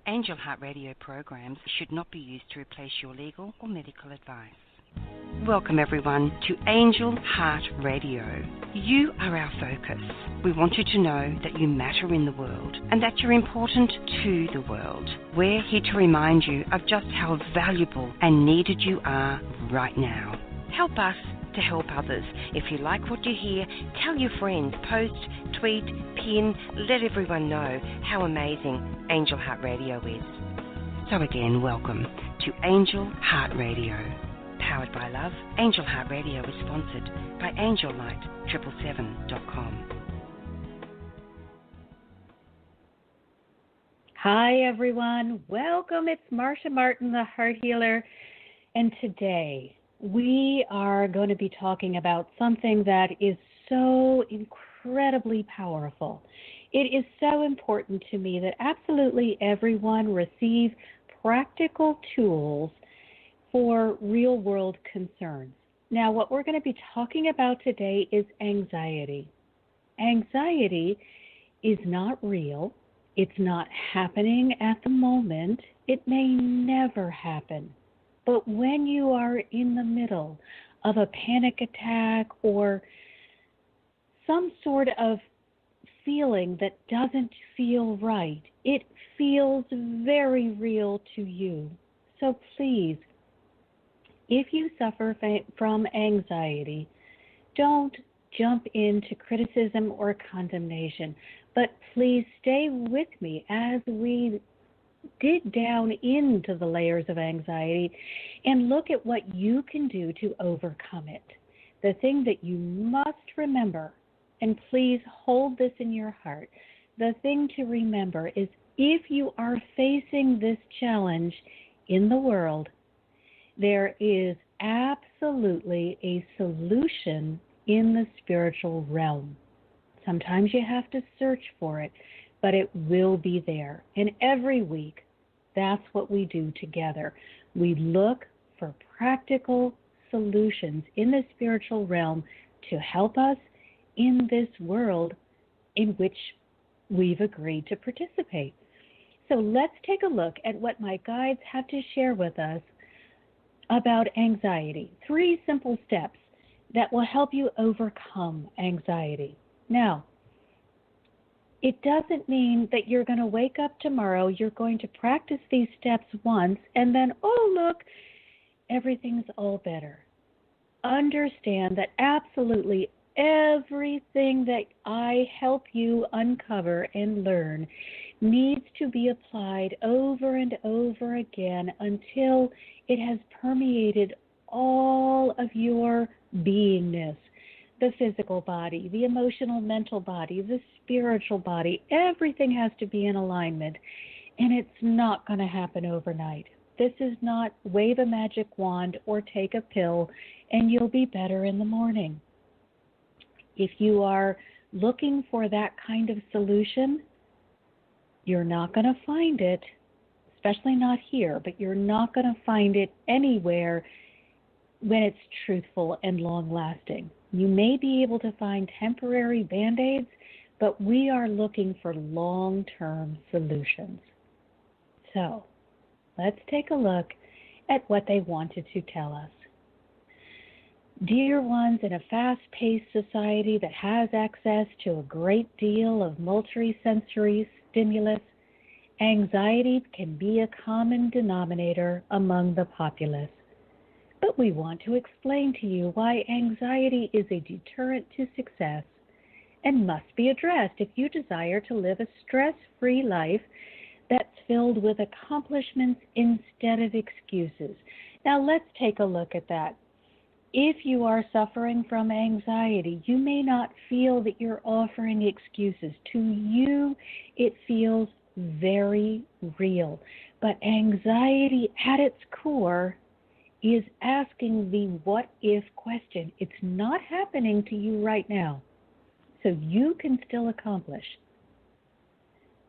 Angel Heart Radio programs should not be used to replace your legal or medical advice. Welcome everyone to Angel Heart Radio. You are our focus. We want you to know that you matter in the world and that you're important to the world. We're here to remind you of just how valuable and needed you are right now. Help us to help others. If you like what you hear, tell your friends, post, tweet, pin, let everyone know how amazing Angel Heart Radio is. So again, welcome to Angel Heart Radio. Powered by love, Angel Heart Radio is sponsored by AngelLight777.com. Hi everyone, welcome. It's Marcia Martin, the Heart Healer, and today we are going to be talking about something that is so incredibly powerful. It is so important to me that absolutely everyone receive practical tools for real-world concerns. Now, what we're going to be talking about today is anxiety. Anxiety is not real. It's not happening at the moment. It may never happen. But when you are in the middle of a panic attack or some sort of feeling that doesn't feel right, it feels very real to you. So please, if you suffer from anxiety, don't jump into criticism or condemnation, but please stay with me as we dig down into the layers of anxiety and look at what you can do to overcome it. The thing that you must remember, and please hold this in your heart, the thing to remember is if you are facing this challenge in the world, there is absolutely a solution in the spiritual realm. Sometimes you have to search for it, but it will be there. And every week, that's what we do together. We look for practical solutions in the spiritual realm to help us in this world in which we've agreed to participate. So let's take a look at what my guides have to share with us about anxiety. 3 simple steps that will help you overcome anxiety. Now, it doesn't mean that you're going to wake up tomorrow, you're going to practice these steps once, and then, oh, look, everything's all better. Understand that absolutely everything that I help you uncover and learn needs to be applied over and over again until it has permeated all of your beingness. The physical body, the emotional, mental body, the spiritual body, everything has to be in alignment, and it's not going to happen overnight. This is not wave a magic wand or take a pill and you'll be better in the morning. If you are looking for that kind of solution, you're not going to find it, especially not here, but you're not going to find it anywhere when it's truthful and long-lasting. You may be able to find temporary Band-Aids, but we are looking for long-term solutions. So, let's take a look at what they wanted to tell us. Dear ones, in a fast-paced society that has access to a great deal of multisensory stimulus, anxiety can be a common denominator among the populace. But we want to explain to you why anxiety is a deterrent to success and must be addressed if you desire to live a stress-free life that's filled with accomplishments instead of excuses. Now let's take a look at that. If you are suffering from anxiety, you may not feel that you're offering excuses. To you, it feels very real. But anxiety at its core is asking the what-if question. It's not happening to you right now. So you can still accomplish,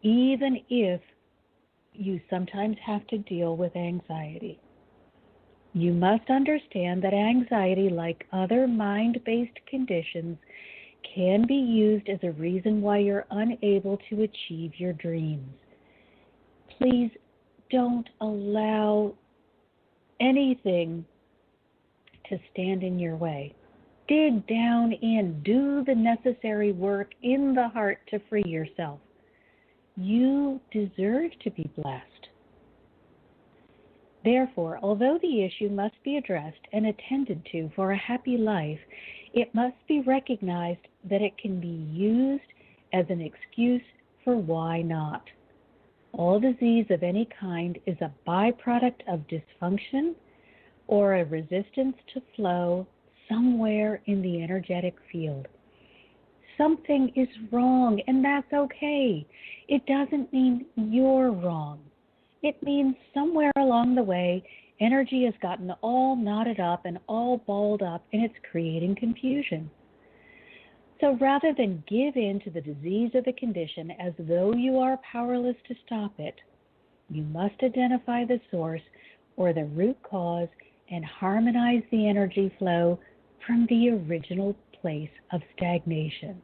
even if you sometimes have to deal with anxiety. You must understand that anxiety, like other mind-based conditions, can be used as a reason why you're unable to achieve your dreams. Please don't allow anything to stand in your way. Dig down in, do the necessary work in the heart to free yourself. You deserve to be blessed. Therefore, although the issue must be addressed and attended to for a happy life, it must be recognized that it can be used as an excuse for why not. All disease of any kind is a byproduct of dysfunction or a resistance to flow somewhere in the energetic field. Something is wrong, and that's okay. It doesn't mean you're wrong. It means somewhere along the way, energy has gotten all knotted up and all balled up, and it's creating confusion. So rather than give in to the disease of the condition as though you are powerless to stop it, you must identify the source or the root cause and harmonize the energy flow from the original place of stagnation.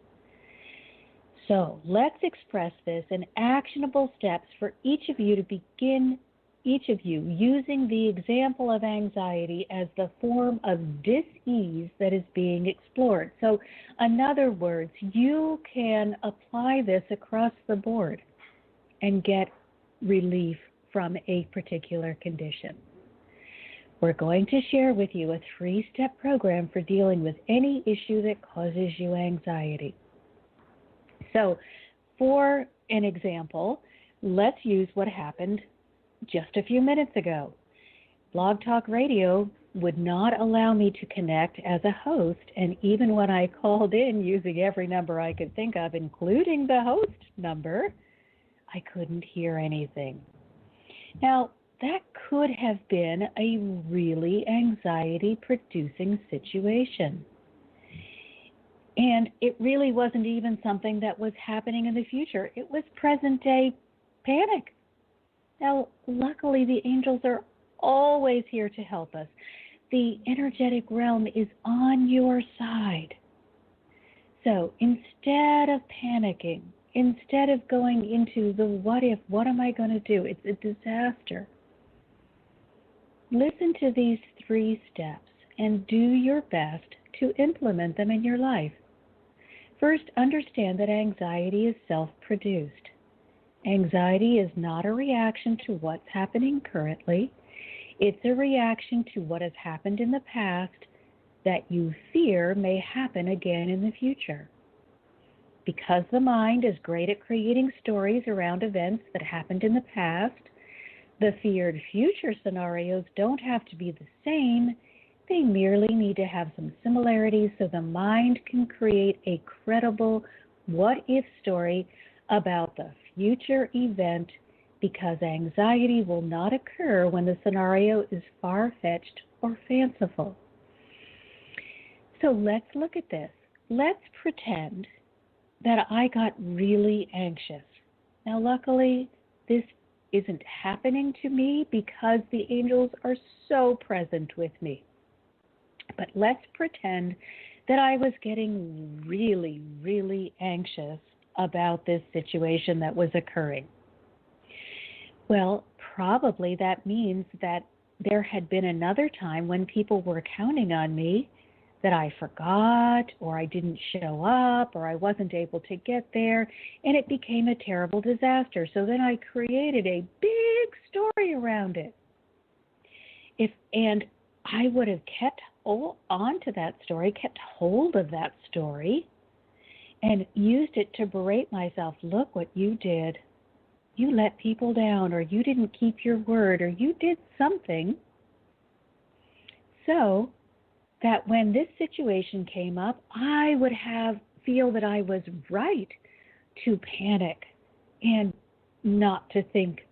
So let's express this in actionable steps for each of you to begin, each of you using the example of anxiety as the form of dis-ease that is being explored. So in other words, you can apply this across the board and get relief from a particular condition. We're going to share with you a 3-step program for dealing with any issue that causes you anxiety. So, for an example, let's use what happened just a few minutes ago. Blog Talk Radio would not allow me to connect as a host, and even when I called in using every number I could think of, including the host number, I couldn't hear anything. Now, that could have been a really anxiety-producing situation. And it really wasn't even something that was happening in the future. It was present-day panic. Now, luckily, the angels are always here to help us. The energetic realm is on your side. So instead of panicking, instead of going into the what if, what am I going to do? It's a disaster. Listen to these 3 steps and do your best to implement them in your life. First, understand that anxiety is self-produced. Anxiety is not a reaction to what's happening currently. It's a reaction to what has happened in the past that you fear may happen again in the future. Because the mind is great at creating stories around events that happened in the past, the feared future scenarios don't have to be the same. They merely need to have some similarities so the mind can create a credible what-if story about the future event, because anxiety will not occur when the scenario is far-fetched or fanciful. So let's look at this. Let's pretend that I got really anxious. Now, luckily, this isn't happening to me because the angels are so present with me. But let's pretend that I was getting really, really anxious about this situation that was occurring. Well, probably that means that there had been another time when people were counting on me that I forgot, or I didn't show up, or I wasn't able to get there, and it became a terrible disaster. So then I created a big story around it. And I would have kept on to that story, kept hold of that story, and used it to berate myself. Look what you did. You let people down, or you didn't keep your word, or you did something. So that when this situation came up, I would feel that I was right to panic and not to think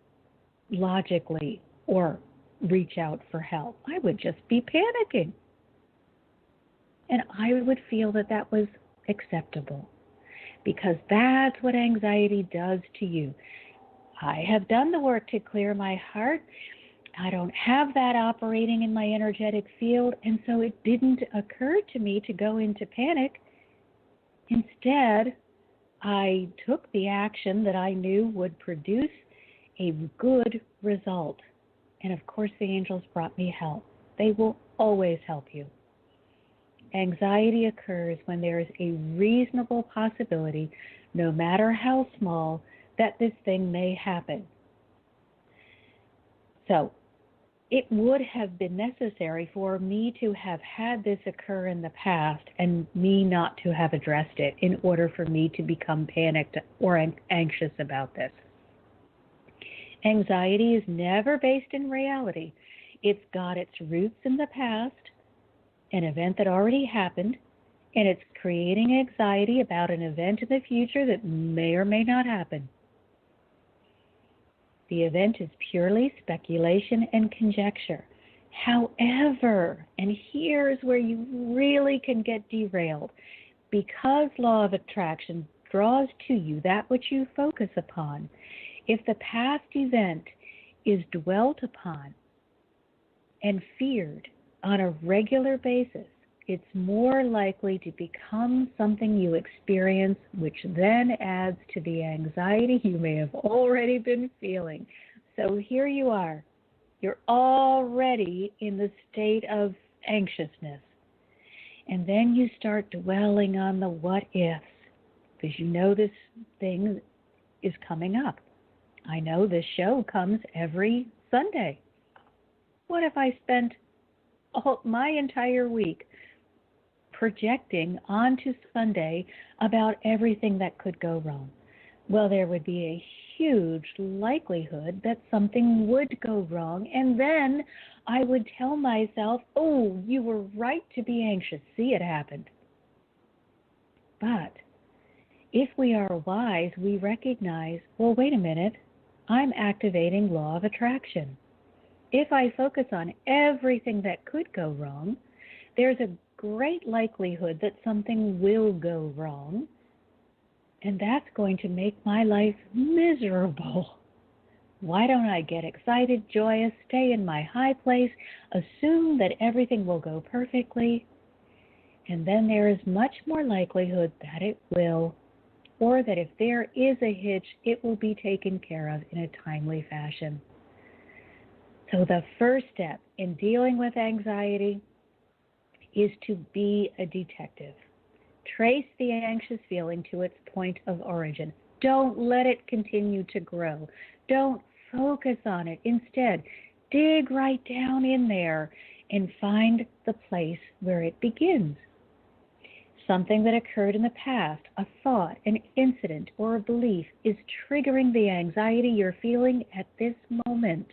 logically or reach out for help. I would just be panicking. And I would feel that that was acceptable, because that's what anxiety does to you. I have done the work to clear my heart. I don't have that operating in my energetic field, and so it didn't occur to me to go into panic. Instead, I took the action that I knew would produce a good result. And of course, the angels brought me help. They will always help you. Anxiety occurs when there is a reasonable possibility, no matter how small, that this thing may happen. So, it would have been necessary for me to have had this occur in the past and me not to have addressed it in order for me to become panicked or anxious about this. Anxiety is never based in reality. It's got its roots in the past, an event that already happened, and it's creating anxiety about an event in the future that may or may not happen. The event is purely speculation and conjecture. However, and here's where you really can get derailed, because law of attraction draws to you that which you focus upon, if the past event is dwelt upon and feared on a regular basis, it's more likely to become something you experience, which then adds to the anxiety you may have already been feeling. So here you are. You're already in the state of anxiousness. And then you start dwelling on the what ifs, because you know this thing is coming up. I know this show comes every Sunday. What if I spent my entire week projecting onto Sunday about everything that could go wrong? Well, there would be a huge likelihood that something would go wrong, and then I would tell myself, oh, you were right to be anxious. See, it happened. But if we are wise, we recognize, well, wait a minute, I'm activating law of attraction. If I focus on everything that could go wrong, there's a great likelihood that something will go wrong, and that's going to make my life miserable. Why don't I get excited, joyous, stay in my high place, assume that everything will go perfectly, and then there is much more likelihood that it will, or that if there is a hitch, it will be taken care of in a timely fashion. So the first step in dealing with anxiety is to be a detective. Trace the anxious feeling to its point of origin. Don't let it continue to grow. Don't focus on it. Instead, dig right down in there and find the place where it begins. Something that occurred in the past, a thought, an incident, or a belief is triggering the anxiety you're feeling at this moment.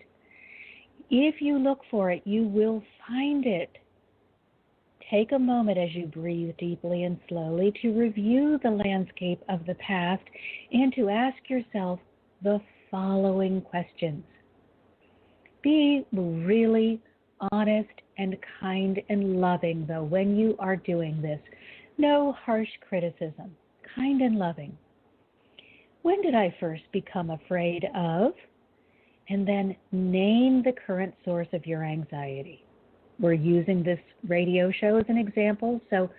If you look for it, you will find it. Take a moment as you breathe deeply and slowly to review the landscape of the past and to ask yourself the following questions. Be really honest and kind and loving, though, when you are doing this. No harsh criticism. Kind and loving. When did I first become afraid of? And then name the current source of your anxiety. We're using this radio show as an example. So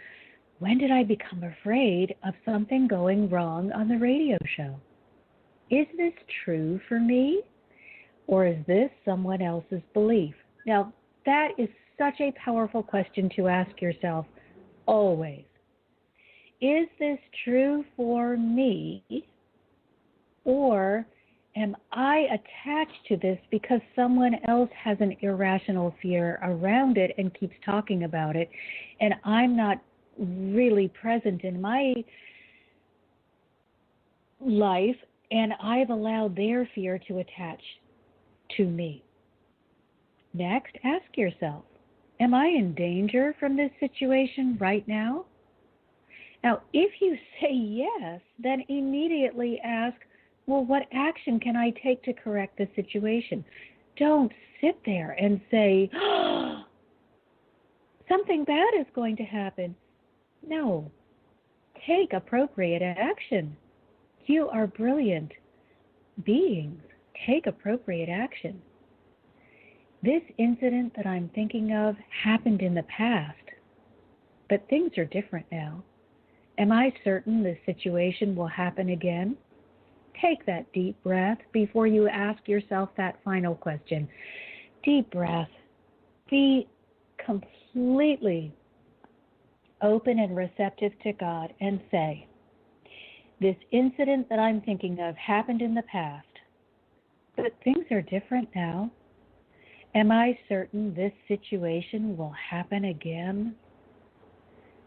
when did I become afraid of something going wrong on the radio show? Is this true for me? Or is this someone else's belief? Now, that is such a powerful question to ask yourself always. Is this true for me? Or am I attached to this because someone else has an irrational fear around it and keeps talking about it, and I'm not really present in my life, and I've allowed their fear to attach to me? Next, ask yourself, am I in danger from this situation right now? Now, if you say yes, then immediately ask, well, what action can I take to correct the situation? Don't sit there and say, oh, something bad is going to happen. No. Take appropriate action. You are brilliant beings. Take appropriate action. This incident that I'm thinking of happened in the past, but things are different now. Am I certain this situation will happen again? Take that deep breath before you ask yourself that final question. Deep breath. Be completely open and receptive to God and say, this incident that I'm thinking of happened in the past, but things are different now. Am I certain this situation will happen again?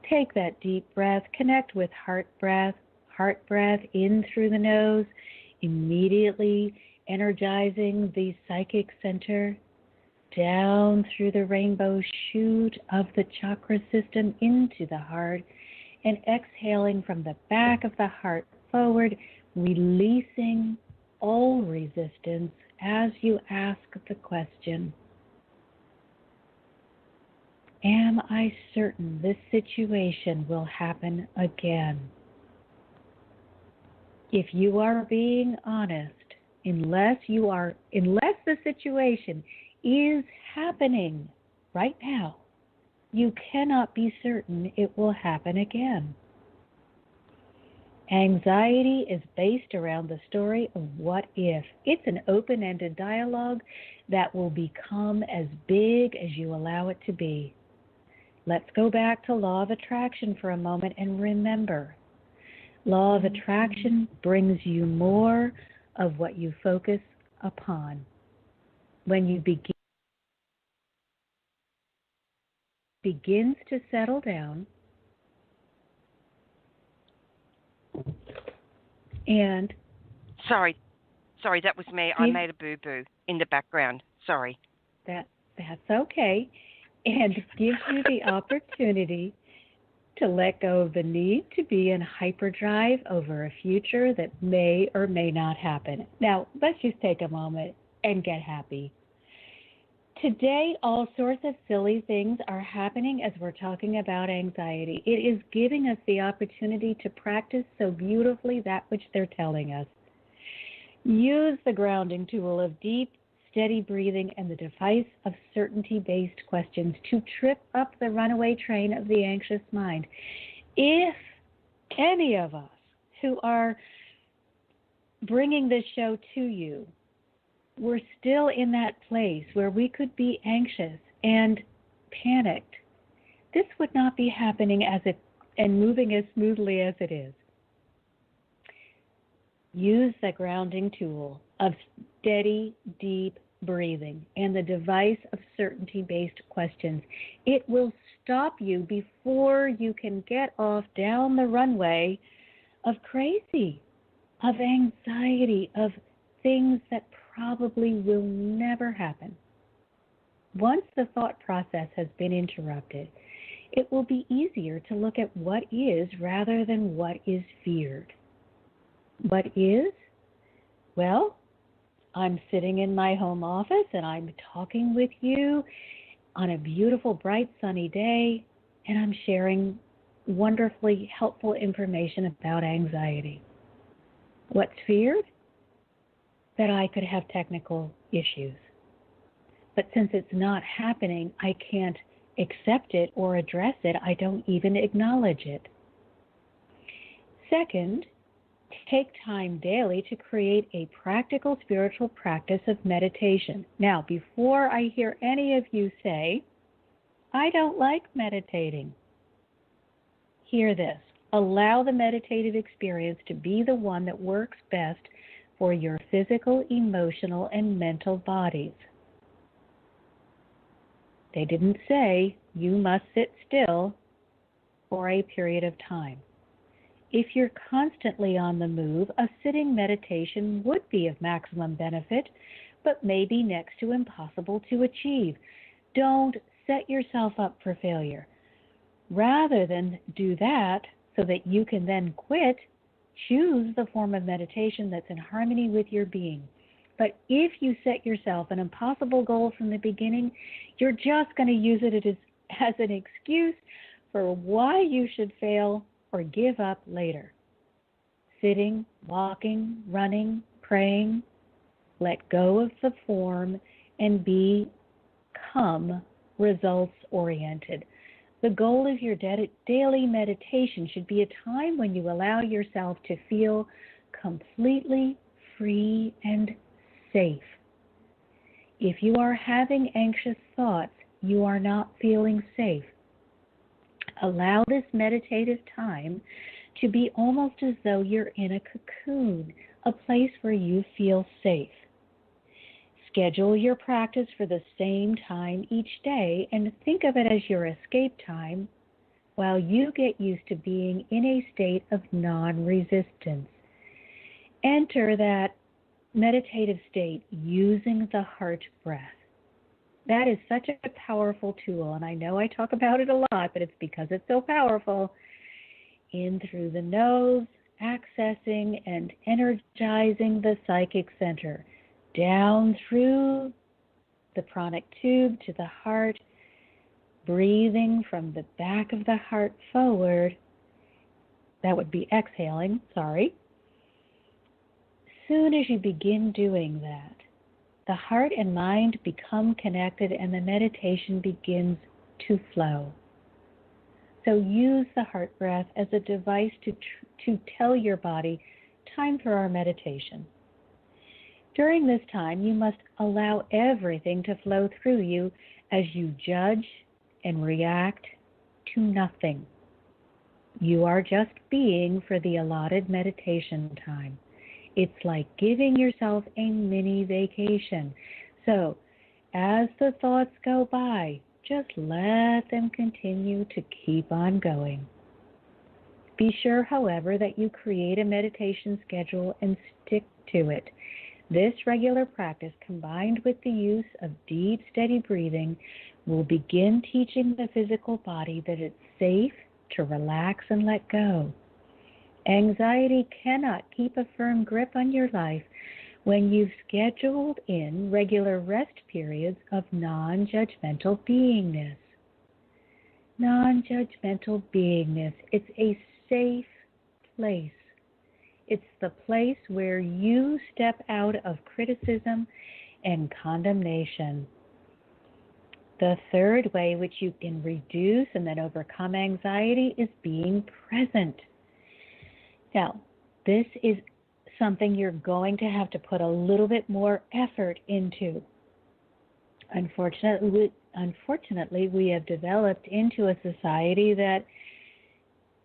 Take that deep breath, connect with heart breath in through the nose, immediately energizing the psychic center, down through the rainbow chute of the chakra system into the heart, and exhaling from the back of the heart forward, releasing all resistance as you ask the question, am I certain this situation will happen again? If you are being honest, unless the situation is happening right now, you cannot be certain it will happen again. Anxiety is based around the story of what if. It's an open-ended dialogue that will become as big as you allow it to be. Let's go back to law of attraction for a moment and remember, law of attraction brings you more of what you focus upon. When you begins to settle down and Sorry, that was me. I made a boo-boo in the background. Sorry. That's okay. And gives you the opportunity to let go of the need to be in hyperdrive over a future that may or may not happen. Now, let's just take a moment and get happy. Today, all sorts of silly things are happening as we're talking about anxiety. It is giving us the opportunity to practice so beautifully that which they're telling us. Use the grounding tool of deep, steady breathing and the device of certainty-based questions to trip up the runaway train of the anxious mind. If any of us who are bringing this show to you, we're still in that place where we could be anxious and panicked, this would not be happening and moving as smoothly as it is. Use the grounding tool of steady, deep breathing and the device of certainty-based questions. It will stop you before you can get off down the runway of crazy, of anxiety, of things that probably will never happen. Once the thought process has been interrupted, it will be easier to look at what is rather than what is feared. What is? Well, I'm sitting in my home office and I'm talking with you on a beautiful, bright, sunny day, and I'm sharing wonderfully helpful information about anxiety. What's feared? That I could have technical issues. But since it's not happening, I can't accept it or address it. I don't even acknowledge it. Second, take time daily to create a practical spiritual practice of meditation. Now, before I hear any of you say, I don't like meditating, hear this. Allow the meditative experience to be the one that works best for your physical, emotional, and mental bodies. They didn't say you must sit still for a period of time. If you're constantly on the move, a sitting meditation would be of maximum benefit, but may be next to impossible to achieve. Don't set yourself up for failure. Rather than do that so that you can then quit, choose the form of meditation that's in harmony with your being. But if you set yourself an impossible goal from the beginning, you're just going to use it as an excuse for why you should fail or give up later. Sitting, walking, running, praying, let go of the form and become results-oriented. The goal of your daily meditation should be a time when you allow yourself to feel completely free and safe. If you are having anxious thoughts, you are not feeling safe. Allow this meditative time to be almost as though you're in a cocoon, a place where you feel safe. Schedule your practice for the same time each day and think of it as your escape time while you get used to being in a state of non-resistance. Enter that meditative state using the heart breath. That is such a powerful tool, and I know I talk about it a lot, but it's because it's so powerful. In through the nose, accessing and energizing the psychic center. Down through the pranic tube to the heart, breathing from the back of the heart forward. That would be exhaling, sorry. Soon as you begin doing that, the heart and mind become connected and the meditation begins to flow. So use the heart breath as a device to tell your body, time for our meditation. During this time, you must allow everything to flow through you as you judge and react to nothing. You are just being for the allotted meditation time. It's like giving yourself a mini vacation. So, as the thoughts go by, just let them continue to keep on going. Be sure, however, that you create a meditation schedule and stick to it. This regular practice, combined with the use of deep, steady breathing, will begin teaching the physical body that it's safe to relax and let go. Anxiety cannot keep a firm grip on your life when you've scheduled in regular rest periods of non-judgmental beingness. Non-judgmental beingness. It's a safe place. It's the place where you step out of criticism and condemnation. The third way which you can reduce and then overcome anxiety is being present. Now, this is something you're going to have to put a little bit more effort into. Unfortunately, we have developed into a society that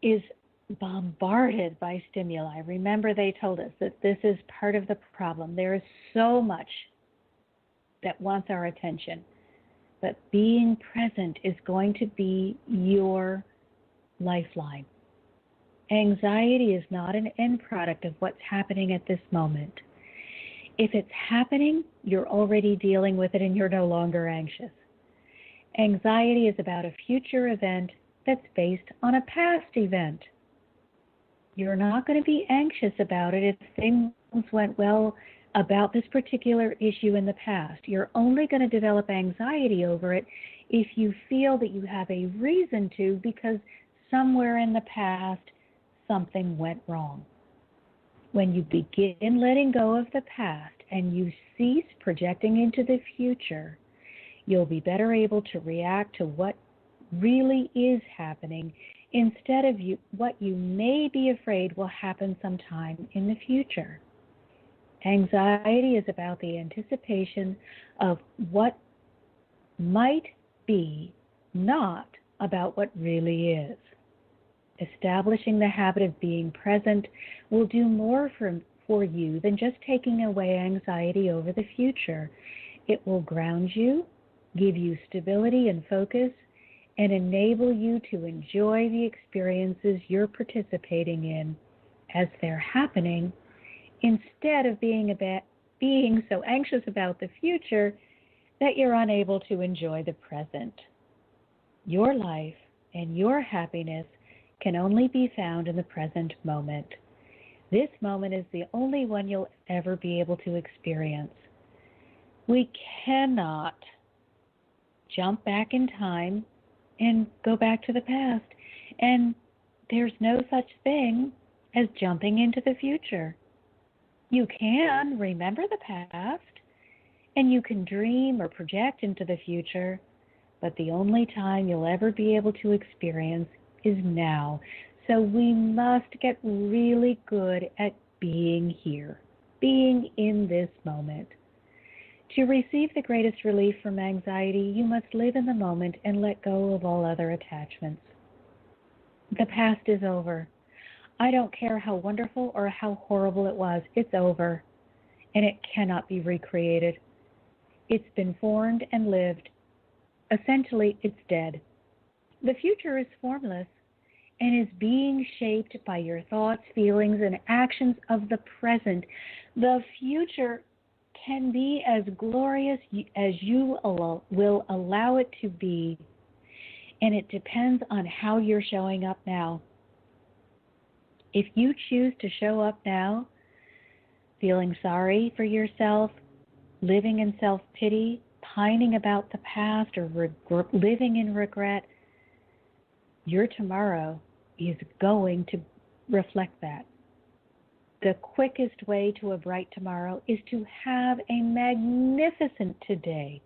is bombarded by stimuli. Remember, they told us that this is part of the problem. There is so much that wants our attention, but being present is going to be your lifeline. Anxiety is not an end product of what's happening at this moment. If it's happening, you're already dealing with it and you're no longer anxious. Anxiety is about a future event that's based on a past event. You're not going to be anxious about it if things went well about this particular issue in the past. You're only going to develop anxiety over it if you feel that you have a reason to, because somewhere in the past something went wrong. When you begin letting go of the past and you cease projecting into the future, you'll be better able to react to what really is happening instead of what you may be afraid will happen sometime in the future. Anxiety is about the anticipation of what might be, not about what really is. Establishing the habit of being present will do more for you than just taking away anxiety over the future. It will ground you, give you stability and focus, and enable you to enjoy the experiences you're participating in as they're happening, instead of being so anxious about the future that you're unable to enjoy the present. Your life and your happiness can only be found in the present moment. This moment is the only one you'll ever be able to experience. We cannot jump back in time and go back to the past. And there's no such thing as jumping into the future. You can remember the past, and you can dream or project into the future, but the only time you'll ever be able to experience is now. So we must get really good at being here, being in this moment. To receive the greatest relief from anxiety, you must live in the moment and let go of all other attachments. The past is over. I don't care how wonderful or how horrible it was. It's over, and it cannot be recreated. It's been formed and lived. Essentially, it's dead. The future is formless and is being shaped by your thoughts, feelings, and actions of the present. The future can be as glorious as you will allow it to be, and it depends on how you're showing up now. If you choose to show up now, feeling sorry for yourself, living in self-pity, pining about the past, or living in regret, your tomorrow is going to reflect that. The quickest way to a bright tomorrow is to have a magnificent today.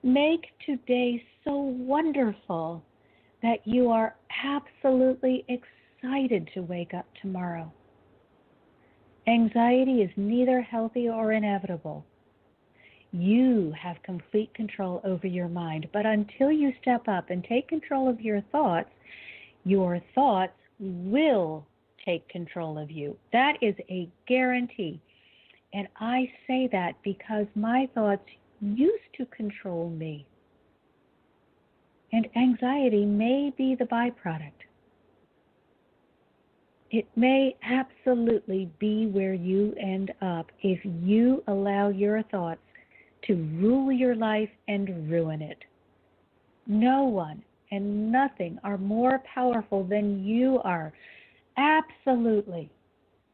Make today so wonderful that you are absolutely excited to wake up tomorrow. Anxiety is neither healthy or inevitable. You have complete control over your mind, but until you step up and take control of your thoughts will take control of you. That is a guarantee. And I say that because my thoughts used to control me. And anxiety may be the byproduct. It may absolutely be where you end up if you allow your thoughts to rule your life and ruin it. No one and nothing are more powerful than you are. Absolutely.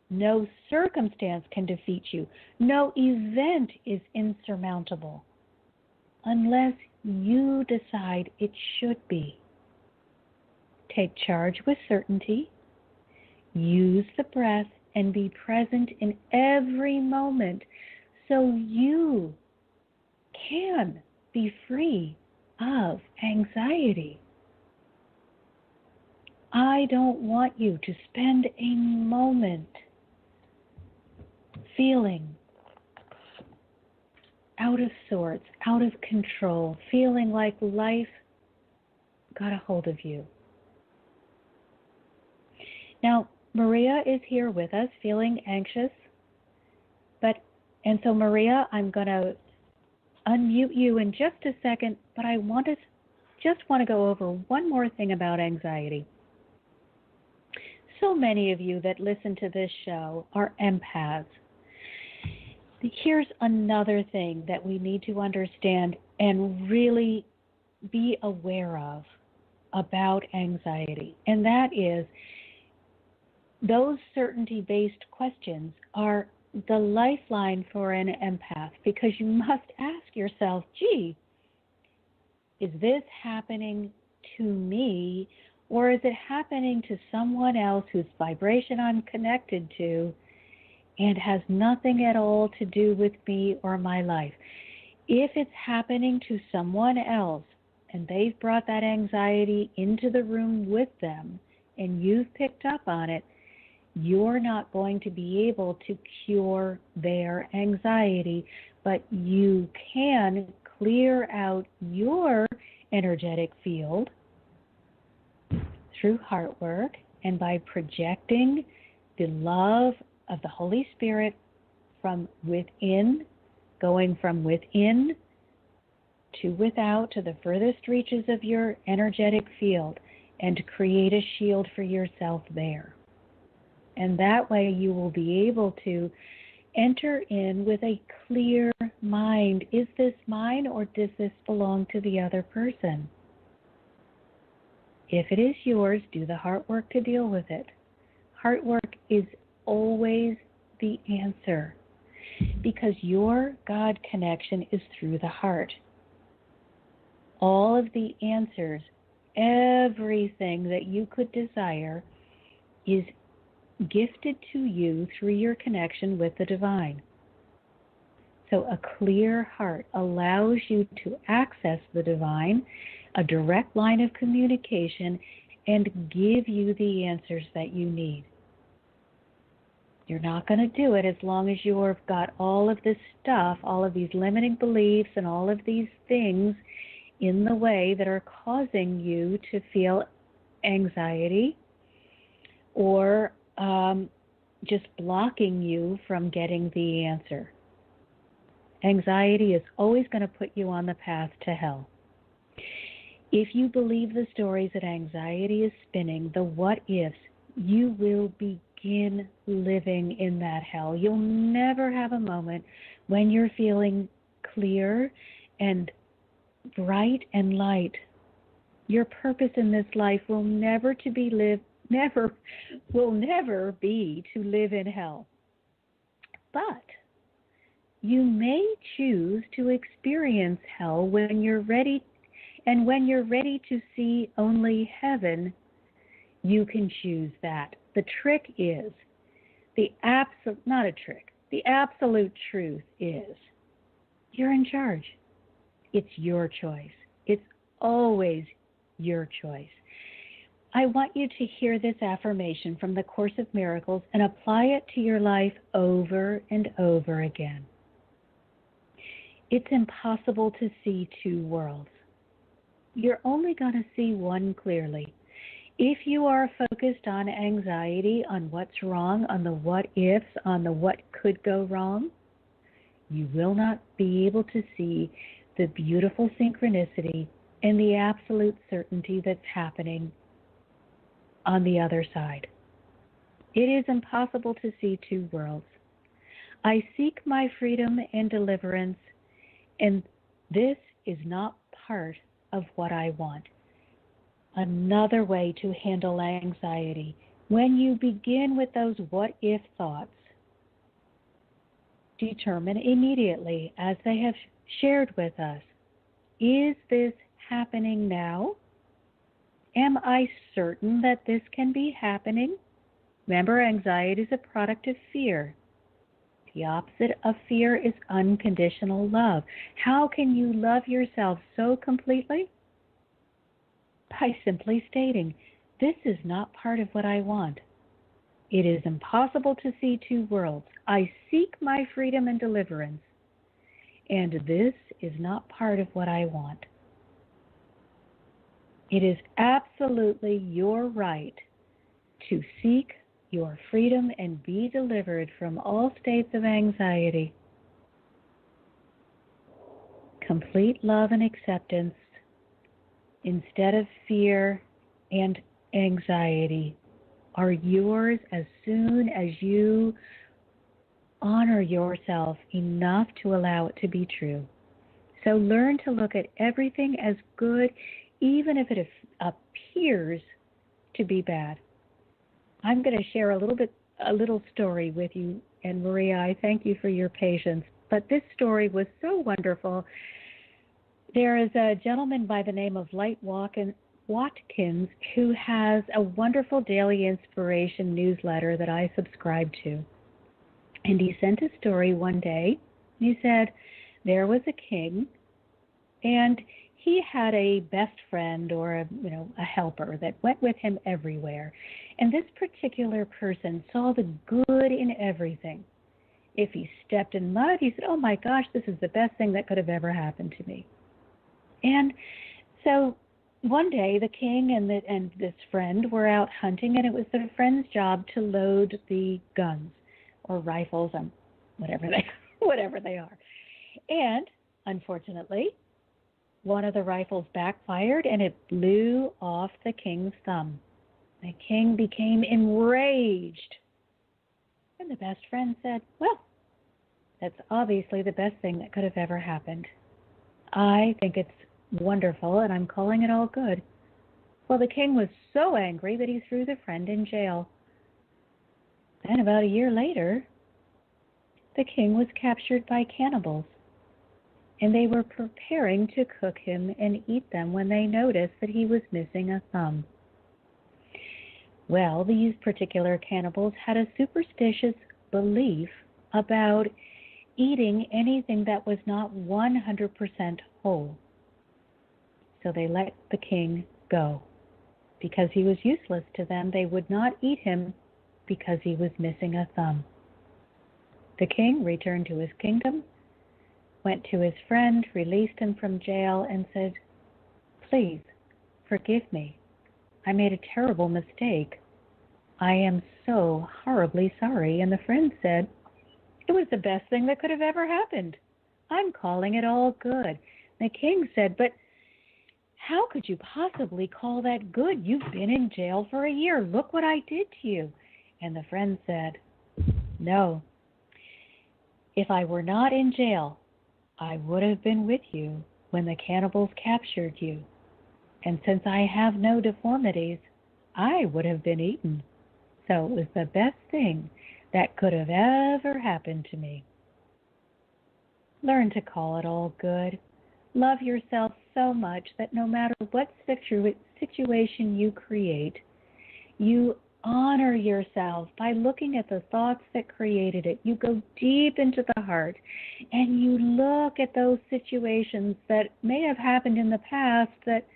No circumstance can defeat you. No event is insurmountable unless you decide it should be. Take charge with certainty. Use the breath and be present in every moment so you can be free of anxiety. I don't want you to spend a moment feeling out of sorts, out of control, feeling like life got a hold of you. Now, Maria is here with us, feeling anxious. And so, Maria, I'm going to unmute you in just a second, but I want to go over one more thing about anxiety. So many of you that listen to this show are empaths. Here's another thing that we need to understand and really be aware of about anxiety, and that is those certainty-based questions are the lifeline for an empath, because you must ask yourself, gee, is this happening to me, or is it happening to someone else whose vibration I'm connected to and has nothing at all to do with me or my life? If it's happening to someone else and they've brought that anxiety into the room with them and you've picked up on it, you're not going to be able to cure their anxiety, but you can clear out your energetic field through heart work and by projecting the love of the Holy Spirit from within, going from within to without to the furthest reaches of your energetic field, and to create a shield for yourself there. And that way you will be able to enter in with a clear mind. Is this mine, or does this belong to the other person? If it is yours, do the heart work to deal with it. Heart work is always the answer, because your God connection is through the heart. All of the answers, everything that you could desire, is gifted to you through your connection with the divine. So a clear heart allows you to access the divine, a direct line of communication, and give you the answers that you need. You're not going to do it as long as you've got all of this stuff, all of these limiting beliefs and all of these things in the way that are causing you to feel anxiety or just blocking you from getting the answer. Anxiety is always going to put you on the path to hell. If you believe the stories that anxiety is spinning, the what ifs, you will begin living in that hell. You'll never have a moment when you're feeling clear and bright and light. Your purpose in this life will never be to live in hell. But you may choose to experience hell when you're ready, and when you're ready to see only heaven, you can choose that. The trick is, the absolute truth is, you're in charge. It's your choice. It's always your choice. I want you to hear this affirmation from the Course of Miracles and apply it to your life over and over again. It's impossible to see two worlds. You're only going to see one clearly. If you are focused on anxiety, on what's wrong, on the what ifs, on the what could go wrong, you will not be able to see the beautiful synchronicity and the absolute certainty that's happening on the other side. It is impossible to see two worlds. I seek my freedom and deliverance, and this is not part of what I want. Another way to handle anxiety, when you begin with those what-if thoughts, determine immediately, as they have shared with us, is this happening now? Am I certain that this can be happening? Remember, anxiety is a product of fear. The opposite of fear is unconditional love. How can you love yourself so completely? By simply stating, this is not part of what I want. It is impossible to see two worlds. I seek my freedom and deliverance, and this is not part of what I want. It is absolutely your right to seek your freedom and be delivered from all states of anxiety. Complete love and acceptance instead of fear and anxiety are yours as soon as you honor yourself enough to allow it to be true. So learn to look at everything as good, even if it appears to be bad. I'm going to share a little story with you, and Maria, I thank you for your patience. But this story was so wonderful. There is a gentleman by the name of Light Watkins who has a wonderful daily inspiration newsletter that I subscribe to. And he sent a story one day. He said there was a king, and he had a best friend or a helper that went with him everywhere. And this particular person saw the good in everything. If he stepped in mud, he said, "Oh my gosh, this is the best thing that could have ever happened to me." And so one day the king and this friend were out hunting, and it was the friend's job to load the guns or rifles and whatever they are. And unfortunately, one of the rifles backfired, and it blew off the king's thumb. The king became enraged. And the best friend said, "Well, that's obviously the best thing that could have ever happened. I think it's wonderful, and I'm calling it all good." Well, the king was so angry that he threw the friend in jail. Then about a year later, the king was captured by cannibals, and they were preparing to cook him and eat them when they noticed that he was missing a thumb. Well, these particular cannibals had a superstitious belief about eating anything that was not 100% whole. So they let the king go. Because he was useless to them, they would not eat him because he was missing a thumb. The king returned to his kingdom, went to his friend, released him from jail, and said, "Please, forgive me. I made a terrible mistake. I am so horribly sorry." And the friend said, "It was the best thing that could have ever happened. I'm calling it all good." The king said, "But how could you possibly call that good? You've been in jail for a year. Look what I did to you." And the friend said, "No. If I were not in jail, I would have been with you when the cannibals captured you. And since I have no deformities, I would have been eaten. So it was the best thing that could have ever happened to me." Learn to call it all good. Love yourself so much that no matter what situation you create, you honor yourself by looking at the thoughts that created it. You go deep into the heart and you look at those situations that may have happened in the past that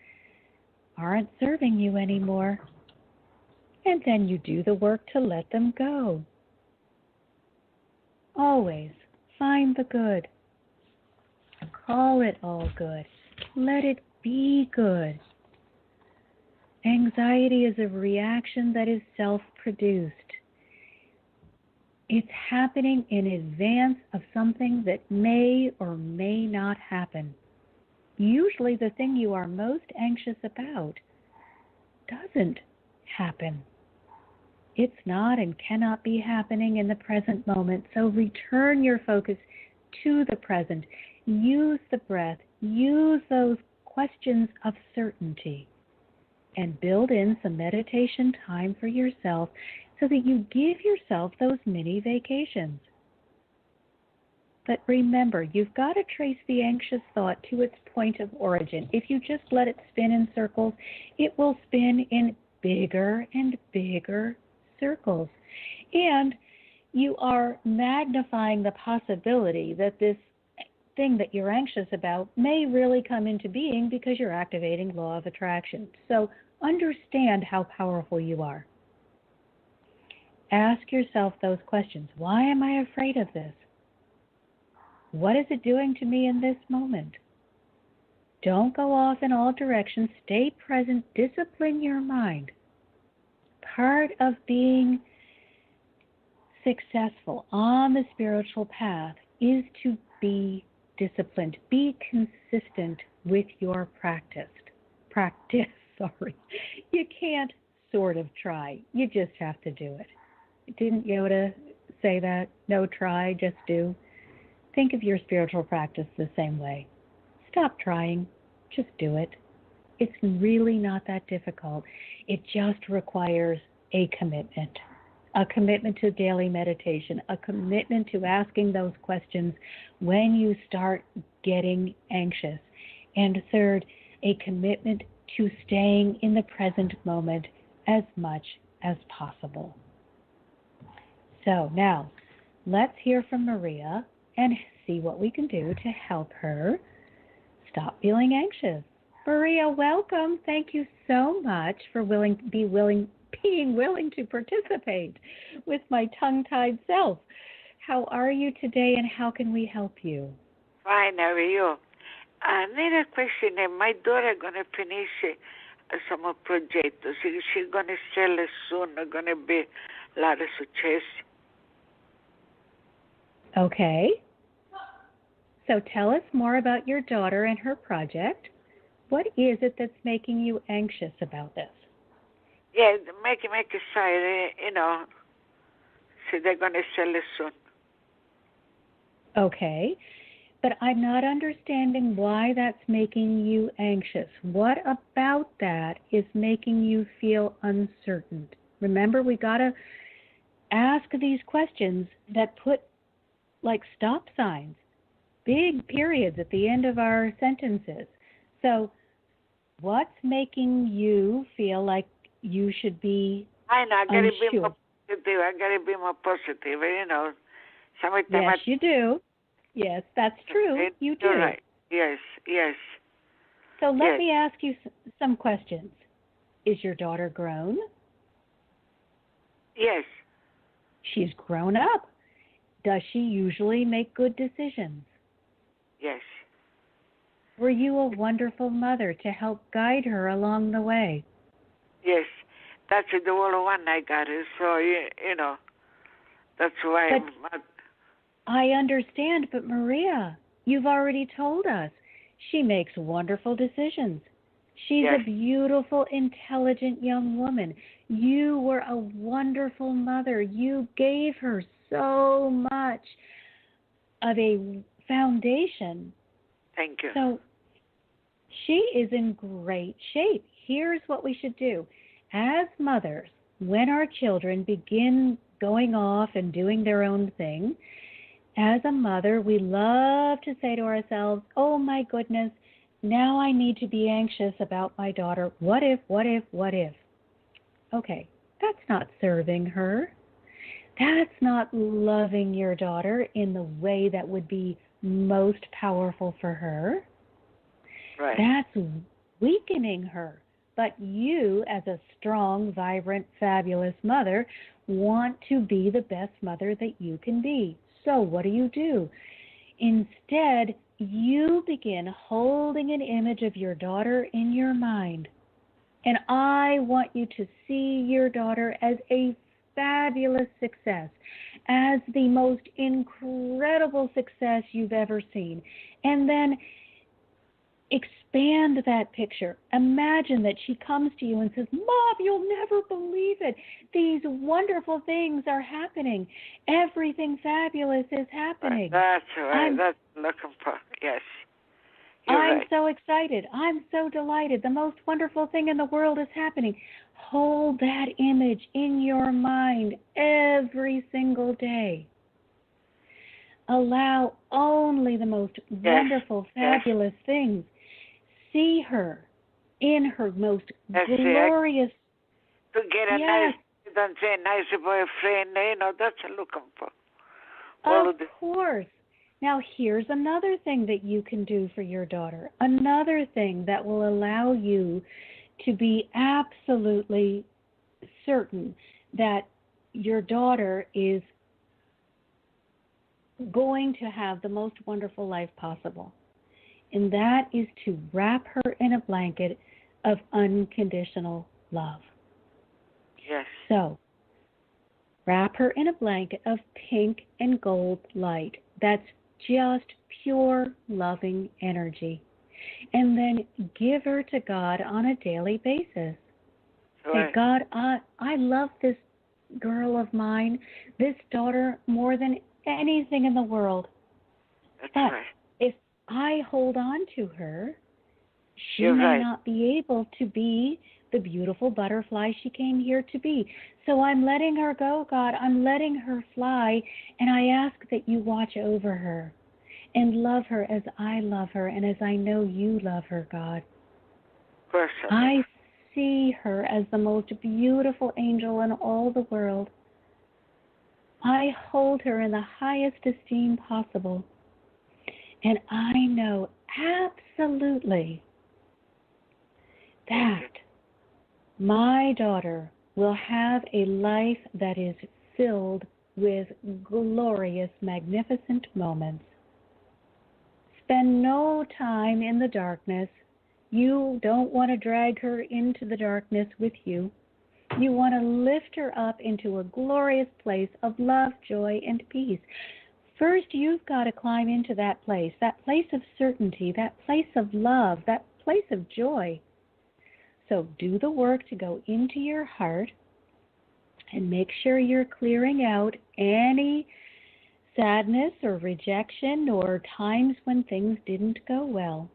aren't serving you anymore. And then you do the work to let them go. Always find the good. Call it all good. Let it be good. Anxiety is a reaction that is self-produced. It's happening in advance of something that may or may not happen. Usually the thing you are most anxious about doesn't happen. It's not and cannot be happening in the present moment. So return your focus to the present. Use the breath. Use those questions of certainty. And build in some meditation time for yourself so that you give yourself those mini vacations. But remember, you've got to trace the anxious thought to its point of origin. If you just let it spin in circles, it will spin in bigger and bigger circles. And you are magnifying the possibility that this thing that you're anxious about may really come into being because you're activating law of attraction. So understand how powerful you are. Ask yourself those questions. Why am I afraid of this? What is it doing to me in this moment? Don't go off in all directions. Stay present. Discipline your mind. Part of being successful on the spiritual path is to be disciplined. Be consistent with your practice. You can't sort of try. You just have to do it. Didn't Yoda say that? No try, just do. Think of your spiritual practice the same way. Stop trying. Just do it. It's really not that difficult. It just requires a commitment to daily meditation, a commitment to asking those questions when you start getting anxious. And third, a commitment to staying in the present moment as much as possible. So now, let's hear from Maria and see what we can do to help her stop feeling anxious. Maria, welcome. Thank you so much for being willing to participate with my tongue-tied self. How are you today, and how can we help you? Fine, how are you? I need a question. My daughter going to finish some project. She's going to sell it soon. Going to be a lot of success. Okay. So tell us more about your daughter and her project. What is it that's making you anxious about this? Yeah, make it side, so they're going to sell it soon. Okay, but I'm not understanding why that's making you anxious. What about that is making you feel uncertain? Remember, we got to ask these questions that put like stop signs, big periods at the end of our sentences. So what's making you feel like you should be I know, I got to be more positive. Yes, you do. Yes, that's true. You do. Right. Yes. So let me ask you some questions. Is your daughter grown? Yes. She's grown up. Does she usually make good decisions? Yes. Were you a wonderful mother to help guide her along the way? Yes. That's the only one I got. So, that's why. I understand, but Maria, you've already told us she makes wonderful decisions. She's a beautiful, intelligent young woman. You were a wonderful mother. You gave her so much of a foundation. Thank you. So she is in great shape. Here's what we should do. As mothers, when our children begin going off and doing their own thing, as a mother, we love to say to ourselves, oh my goodness, now I need to be anxious about my daughter. What if, what if, what if? Okay, that's not serving her. That's not loving your daughter in the way that would be most powerful for her. Right. That's weakening her. But you, as a strong, vibrant, fabulous mother, want to be the best mother that you can be. So what do? Instead, you begin holding an image of your daughter in your mind. And I want you to see your daughter as a fabulous success, as the most incredible success you've ever seen. And then expand that picture. Imagine that she comes to you and says, Mom, you'll never believe it. These wonderful things are happening. Everything fabulous is happening. That's right. That's looking for. Yes. I'm so excited. I'm so delighted. The most wonderful thing in the world is happening. Hold that image in your mind every single day. Allow only the most wonderful, fabulous things. See her in her most glorious. To get a nice boyfriend, that's what I'm looking for. Of course. Now, here's another thing that you can do for your daughter. Another thing that will allow you to be absolutely certain that your daughter is going to have the most wonderful life possible. And that is to wrap her in a blanket of unconditional love. Yes. So, wrap her in a blanket of pink and gold light. That's just pure loving energy. And then give her to God on a daily basis. Say, God, I love this girl of mine, this daughter, more than anything in the world. That's but right. if I hold on to her, she may not be able to be the beautiful butterfly she came here to be. So I'm letting her go, God. I'm letting her fly, and I ask that you watch over her and love her as I love her and as I know you love her, God. Of course. I see her as the most beautiful angel in all the world. I hold her in the highest esteem possible. And I know absolutely that my daughter will have a life that is filled with glorious, magnificent moments. Spend no time in the darkness. You don't want to drag her into the darkness with you. You want to lift her up into a glorious place of love, joy, and peace. First, you've got to climb into that place of certainty, that place of love, that place of joy. So do the work to go into your heart and make sure you're clearing out any sadness or rejection or times when things didn't go well.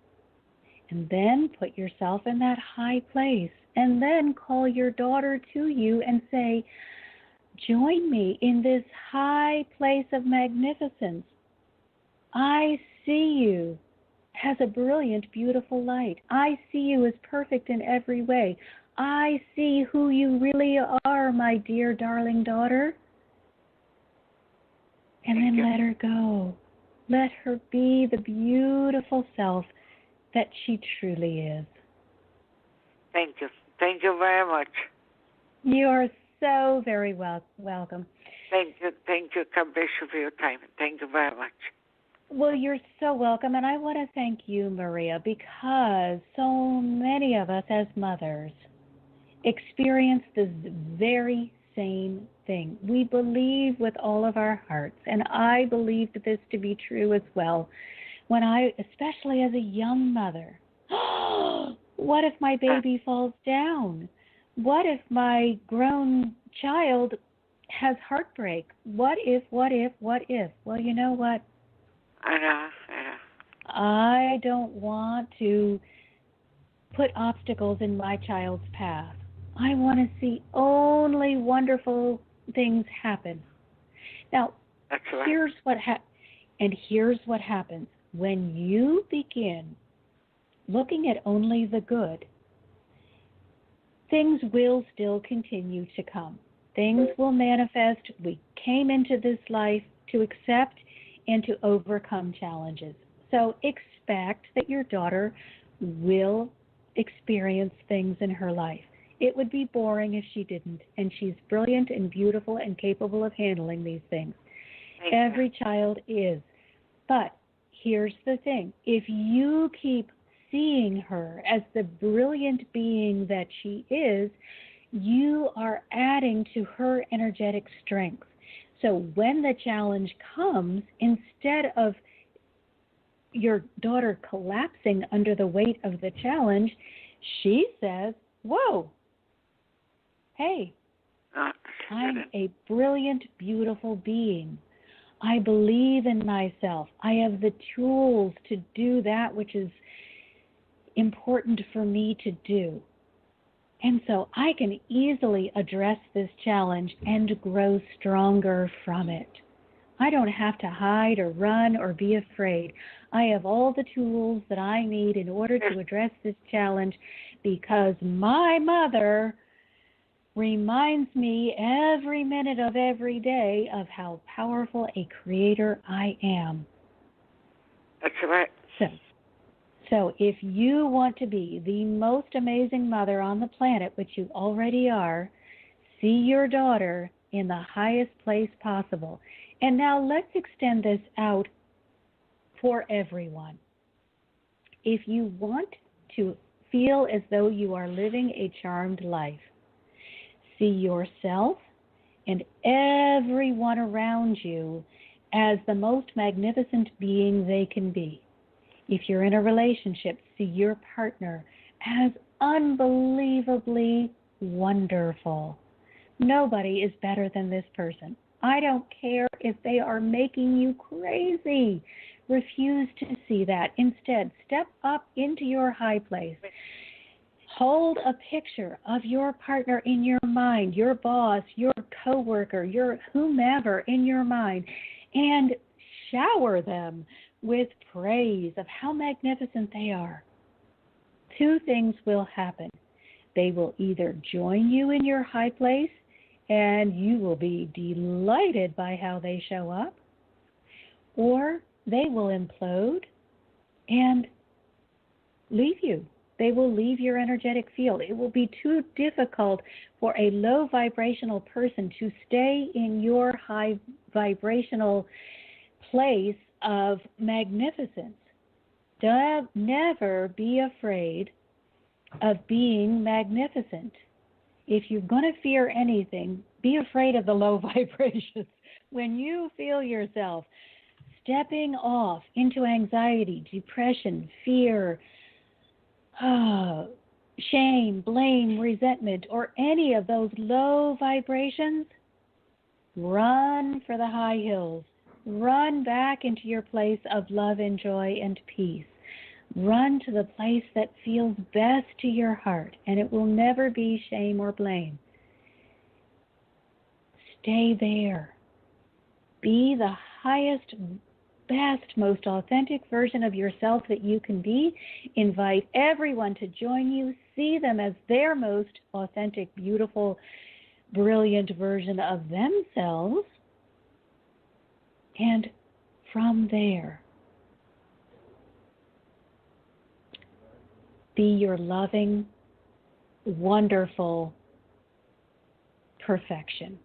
And then put yourself in that high place. And then call your daughter to you and say, join me in this high place of magnificence. I see you as a brilliant, beautiful light. I see you as perfect in every way. I see who you really are, my dear, darling daughter. And then let her go. Let her be the beautiful self that she truly is. Thank you. Thank you very much. You are so very welcome. Thank you. Thank you. God bless you for your time. Thank you very much. Well, you're so welcome, and I want to thank you, Maria, because so many of us as mothers experience this very same thing. We believe with all of our hearts, and I believed this to be true as well, when I, especially as a young mother, what if my baby falls down? What if my grown child has heartbreak? What if? Well, you know what? I know. I don't want to put obstacles in my child's path. I want to see only wonderful things happen. Now, That's right. here's what happens when you begin looking at only the good. Things will still continue to come. Things will manifest. We came into this life to accept and to overcome challenges. So expect that your daughter will experience things in her life. It would be boring if she didn't, and she's brilliant and beautiful and capable of handling these things. Every child is. But here's the thing. If you keep seeing her as the brilliant being that she is, you are adding to her energetic strength. So when the challenge comes, instead of your daughter collapsing under the weight of the challenge, she says, whoa, hey, I'm a brilliant, beautiful being. I believe in myself. I have the tools to do that which is important for me to do. And so I can easily address this challenge and grow stronger from it. I don't have to hide or run or be afraid. I have all the tools that I need in order to address this challenge because my mother reminds me every minute of every day of how powerful a creator I am. That's right. So if you want to be the most amazing mother on the planet, which you already are, see your daughter in the highest place possible. And now let's extend this out for everyone. If you want to feel as though you are living a charmed life, see yourself and everyone around you as the most magnificent being they can be. If you're in a relationship, see your partner as unbelievably wonderful. Nobody is better than this person. I don't care if they are making you crazy. Refuse to see that. Instead, step up into your high place. Hold a picture of your partner in your mind, your boss, your coworker, your whomever in your mind, and shower them with praise of how magnificent they are. Two things will happen. They will either join you in your high place, and you will be delighted by how they show up, or they will implode and leave you. They will leave your energetic field. It will be too difficult for a low vibrational person to stay in your high vibrational place of magnificence. Never be afraid of being magnificent. If you're going to fear anything, be afraid of the low vibrations. When you feel yourself stepping off into anxiety, depression, fear, shame, blame, resentment, or any of those low vibrations, run for the high hills. Run back into your place of love and joy and peace. Run to the place that feels best to your heart, and it will never be shame or blame. Stay there. Be the highest, best, most authentic version of yourself that you can be. Invite everyone to join you. See them as their most authentic, beautiful, brilliant version of themselves. And from there, be your loving, wonderful perfection.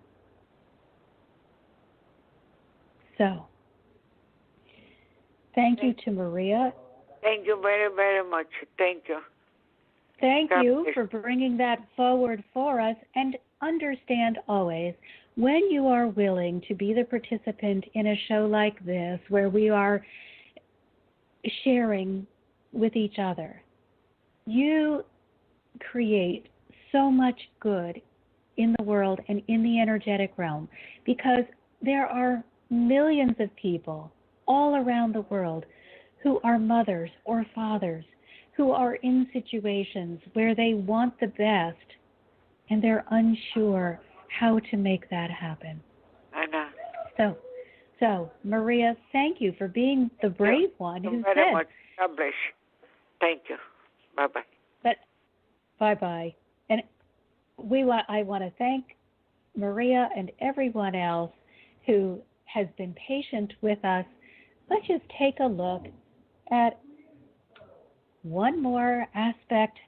So, thank you to Maria. Thank you very, very much. Thank you. Thank you for bringing that forward for us. And understand always, when you are willing to be the participant in a show like this, where we are sharing with each other, you create so much good in the world and in the energetic realm, because there are millions of people all around the world who are mothers or fathers who are in situations where they want the best and they're unsure how to make that happen. I know. So Maria, thank you for being the brave one who said. Very much. God bless you. Thank you. Bye-bye. But bye-bye. And I want to thank Maria and everyone else who has been patient with us. Let's just take a look at one more aspect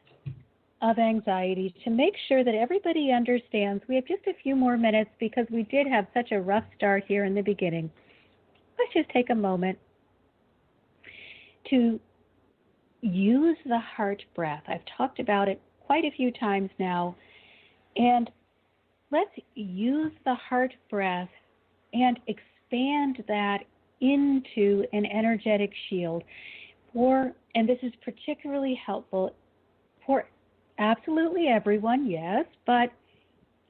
of anxiety to make sure that everybody understands. We have just a few more minutes because we did have such a rough start here in the beginning. Let's just take a moment to use the heart breath. I've talked about it quite a few times now. And let's use the heart breath and expand that into an energetic shield and this is particularly helpful for absolutely everyone, yes, but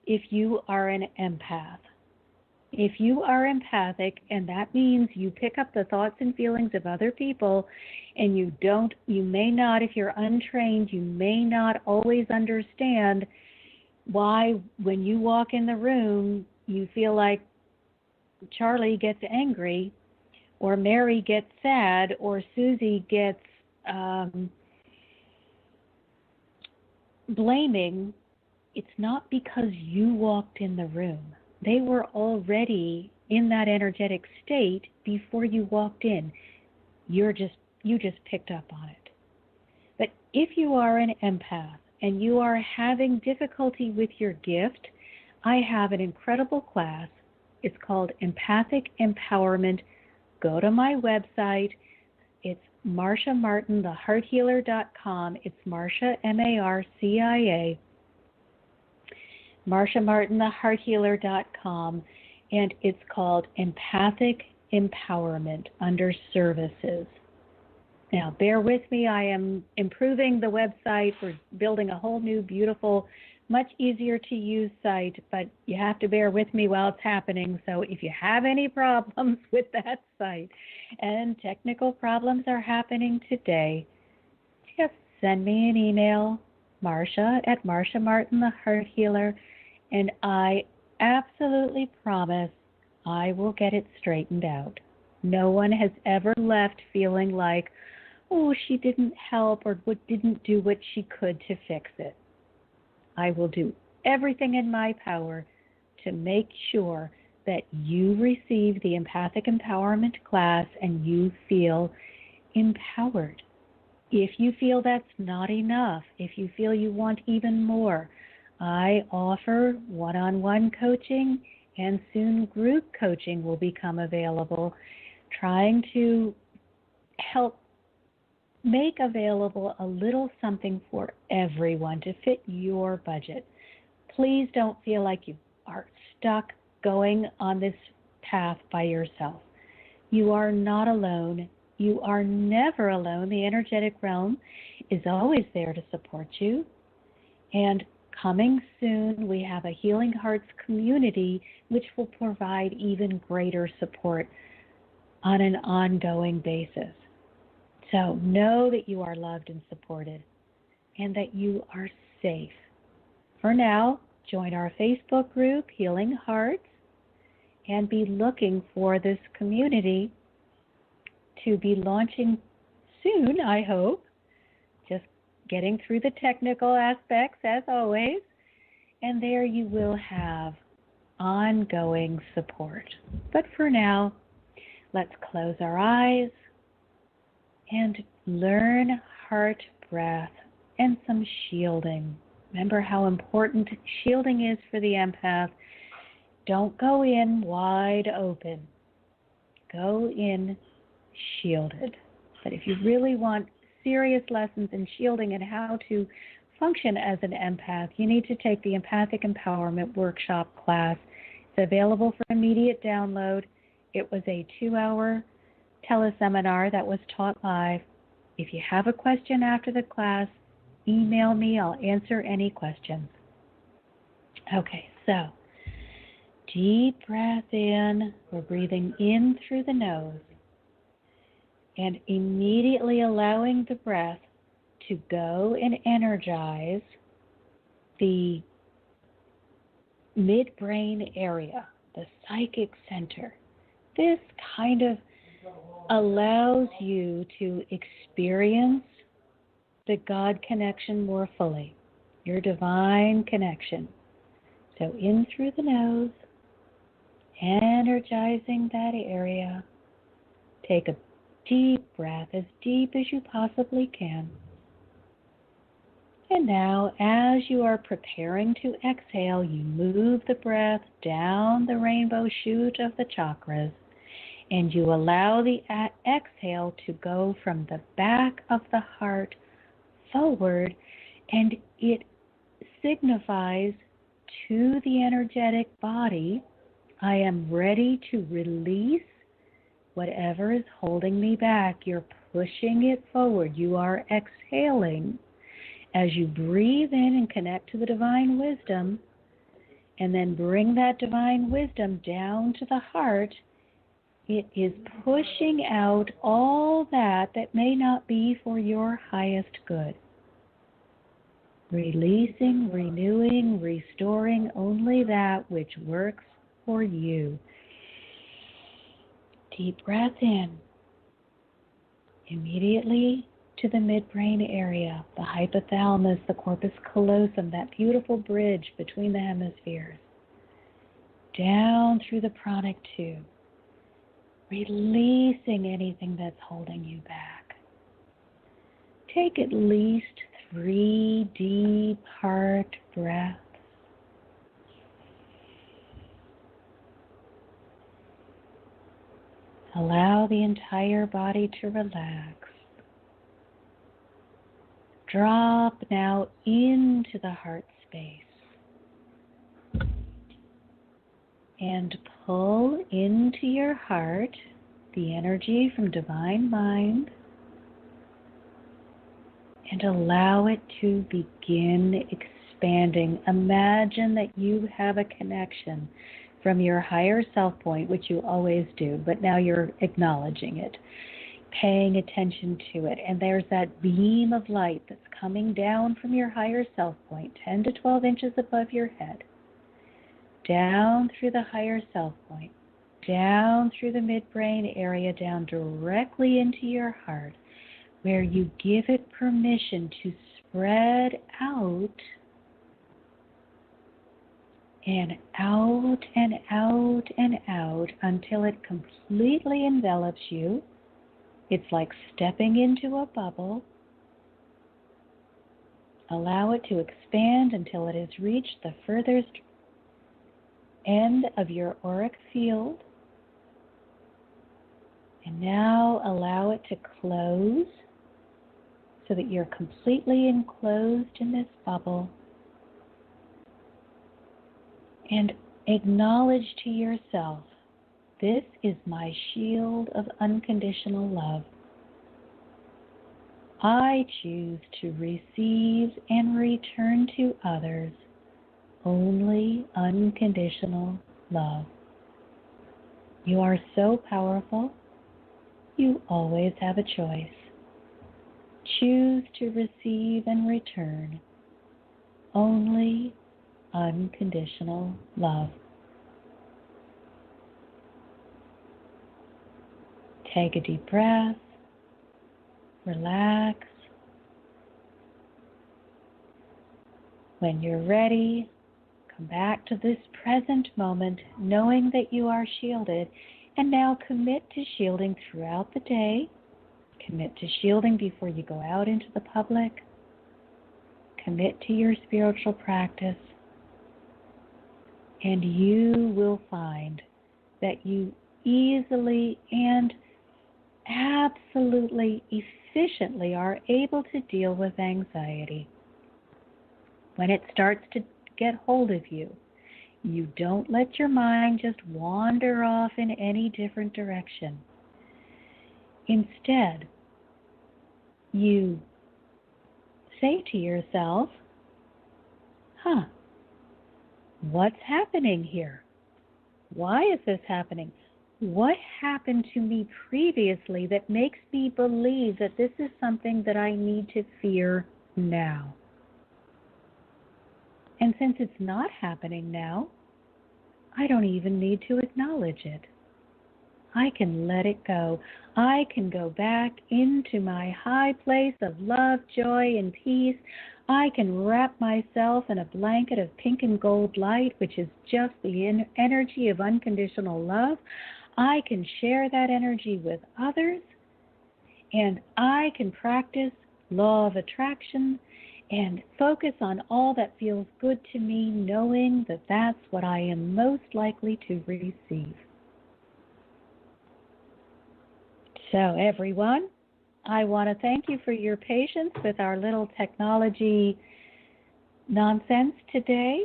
if you are an empath, if you are empathic, and that means you pick up the thoughts and feelings of other people, and you may not, if you're untrained, you may not always understand why when you walk in the room, you feel like Charlie gets angry, or Mary gets sad, or Susie gets blaming. It's not because you walked in the room. They were already in that energetic state before you walked in. You just picked up on it. But if you are an empath and you are having difficulty with your gift, I have an incredible class. It's called Empathic Empowerment. Go to my website. It's MarciaMartinTheHeartHealer.com. It's Marcia, Marcia, MarciaMartinTheHeartHealer.com, and it's called Empathic Empowerment under Services. Now, bear with me. I am improving the website. We're building a whole new, beautiful, much easier to use site, but you have to bear with me while it's happening. So if you have any problems with that site, and technical problems are happening today, just send me an email, Marcia at Marcia Martin, the Heart Healer, and I absolutely promise I will get it straightened out. No one has ever left feeling like, oh, she didn't help or didn't do what she could to fix it. I will do everything in my power to make sure that you receive the Empathic Empowerment class and you feel empowered. If you feel that's not enough, if you feel you want even more, I offer one-on-one coaching, and soon group coaching will become available, trying to help make available a little something for everyone to fit your budget. Please don't feel like you are stuck going on this path by yourself. You are not alone. You are never alone. The energetic realm is always there to support you. And coming soon, we have a Healing Hearts community which will provide even greater support on an ongoing basis. So know that you are loved and supported and that you are safe. For now, join our Facebook group, Healing Hearts, and be looking for this community to be launching soon, I hope. Just getting through the technical aspects, as always. And there you will have ongoing support. But for now, let's close our eyes and learn heart breath and some shielding. Remember how important shielding is for the empath. Don't go in wide open. go in shielded. But if you really want serious lessons in shielding and how to function as an empath, you need to take the Empathic Empowerment Workshop class. It's available for immediate download. It was a 2-hour teleseminar that was taught live. If you have a question after the class, email me. I'll answer any questions. Okay, so deep breath in. We're breathing in through the nose and immediately allowing the breath to go and energize the midbrain area, the psychic center. This kind of allows you to experience the God connection more fully, your divine connection. So in through the nose, energizing that area. Take a deep breath, as deep as you possibly can. And now, as you are preparing to exhale, you move the breath down the rainbow chute of the chakras, and you allow the exhale to go from the back of the heart forward, and it signifies to the energetic body, I am ready to release whatever is holding me back. You're pushing it forward. You are exhaling. As you breathe in and connect to the divine wisdom, and then bring that divine wisdom down to the heart, it is pushing out all that may not be for your highest good. Releasing, renewing, restoring only that which works for you. Deep breath in. Immediately to the midbrain area, the hypothalamus, the corpus callosum, that beautiful bridge between the hemispheres. Down through the pranic tube, releasing anything that's holding you back. Take at least 3 deep heart breaths. Allow the entire body to relax. Drop now into the heart space and pull into your heart the energy from Divine Mind and allow it to begin expanding. Imagine that you have a connection from your higher self point, which you always do, but now you're acknowledging it, paying attention to it, and there's that beam of light that's coming down from your higher self point, 10 to 12 inches above your head, down through the higher self point, down through the midbrain area, down directly into your heart, where you give it permission to spread out and out and out and out until it completely envelops you. It's like stepping into a bubble. Allow it to expand until it has reached the furthest end of your auric field. And now allow it to close so that you're completely enclosed in this bubble. And acknowledge to yourself, this is my shield of unconditional love. I choose to receive and return to others only unconditional love. You are so powerful. You always have a choice. Choose to receive and return only unconditional love. Take a deep breath. Relax. When you're ready, come back to this present moment, knowing that you are shielded, and now commit to shielding throughout the day. Commit to shielding before you go out into the public. Commit to your spiritual practice. And you will find that you easily and absolutely efficiently are able to deal with anxiety. When it starts to get hold of you, you don't let your mind just wander off in any different direction. Instead, you say to yourself, what's happening here? Why is this happening? What happened to me previously that makes me believe that this is something that I need to fear now? And since it's not happening now, I don't even need to acknowledge it. I can let it go. I can go back into my high place of love, joy, and peace. I can wrap myself in a blanket of pink and gold light, which is just the energy of unconditional love. I can share that energy with others, and I can practice law of attraction and focus on all that feels good to me, knowing that that's what I am most likely to receive. So, everyone, I want to thank you for your patience with our little technology nonsense today.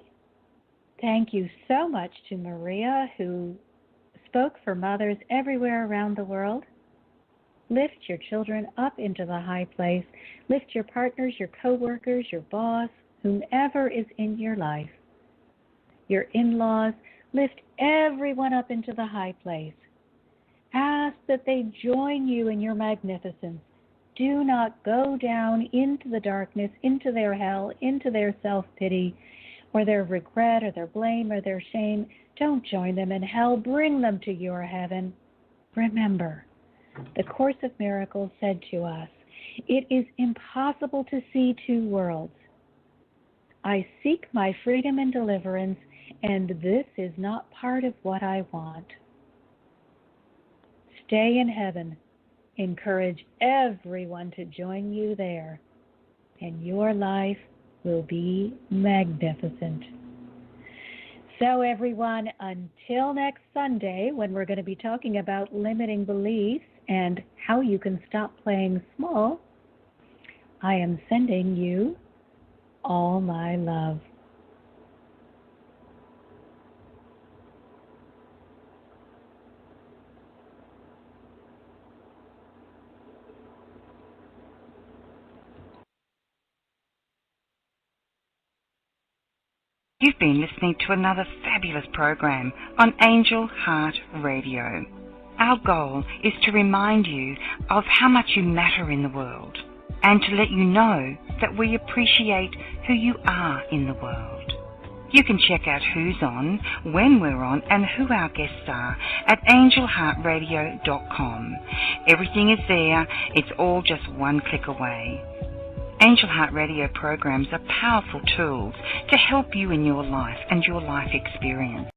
Thank you so much to Maria, who spoke for mothers everywhere around the world. Lift your children up into the high place. Lift your partners, your co-workers, your boss, whomever is in your life. Your in-laws, lift everyone up into the high place. Ask that they join you in your magnificence. Do not go down into the darkness, into their hell, into their self-pity, or their regret, or their blame, or their shame. Don't join them in hell. Bring them to your heaven. Remember, the Course of Miracles said to us, it is impossible to see two worlds. I seek my freedom and deliverance, and this is not part of what I want. Stay in heaven. Encourage everyone to join you there, and your life will be magnificent. So everyone, until next Sunday, when we're going to be talking about limiting beliefs and how you can stop playing small, I am sending you all my love. You've been listening to another fabulous program on Angel Heart Radio. Our goal is to remind you of how much you matter in the world and to let you know that we appreciate who you are in the world. You can check out who's on, when we're on, and who our guests are at angelheartradio.com. Everything is there. It's all just one click away. Angel Heart Radio programs are powerful tools to help you in your life and your life experience.